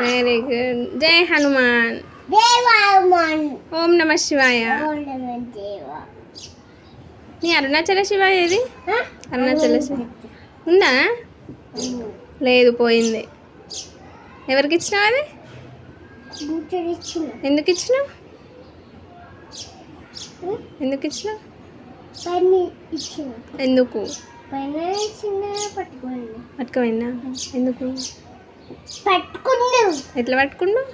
Very good. జై హనుమాన్. ఓం నమ శివాయ. నీ అరుణాచల శివ ఏది? అరుణాచల శివ ఉందా? లేదు, పోయింది. ఎవరికి ఇచ్చినావు అది? ఎందుకు ఇచ్చినావు? ఎందుకు ఇచ్చినావు? ఎందుకు పట్టుకోపోయినా? ఎందుకు ఎట్లా పట్టుకున్నావు?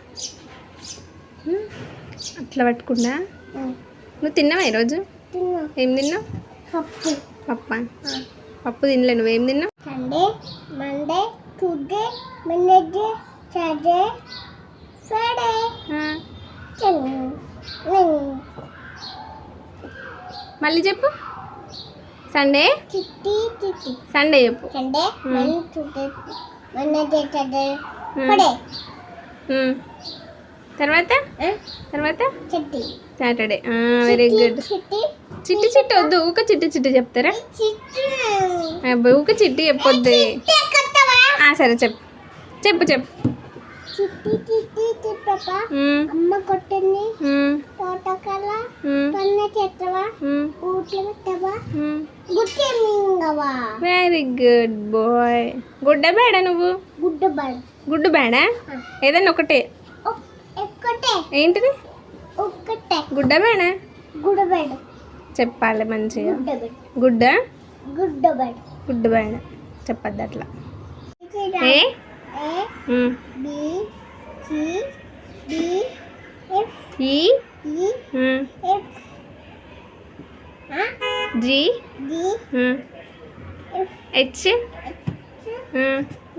అట్లా పట్టుకున్నా. నువ్వు తిన్నావా ఈరోజు? ఏం తిన్నావు? పప్ప. పప్పు తినలే. నువ్వేం తిన్నావు? Sunday, Monday, Tuesday, Wednesday, Thursday, Friday, మళ్ళీ చెప్పు. సండే సండే చెప్పు. Sunday, Monday, Tuesday, Wednesday, Thursday, Friday. తర్వాత తర్వాత చిట్టి సాటర్డే. Very good. చిట్టి చిట్టి వద్దు, ఊక చిట్టి చిట్టి చెప్తారా? ఊక చిట్టి చెప్పొద్దు. సరే చెప్పు చెప్పు చెప్పు. చిట్టి చిట్టి చెప్పా. అమ్మ కొట్టింది, తోటకల పన్న చెత్తవా, ఊట్లో పెట్టవా, గుడ్డ మింగవా. Very good bye. గుడ్డ బేడ నువ్వు? గుడ్డ బేడ. గుడ్డు బేడా? ఏదన్నా ఒకటే. ఒక్కటే. ఏంటిది? ఒక్కటే. గుడ్డ బేడ. గుడ్డ బేడ చెప్పాలి మంచిగా. గుడ్డ గుడ్డ బేడ. గుడ్డు బేడ చెప్పద్దు అట్లా. A B C D F E F G D H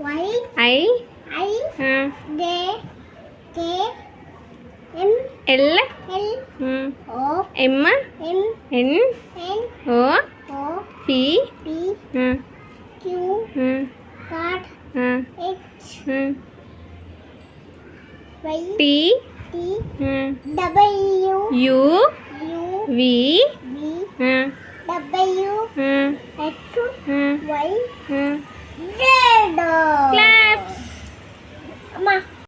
Y I J K M L O M N O P Q R S Y T W U V W H Y Z.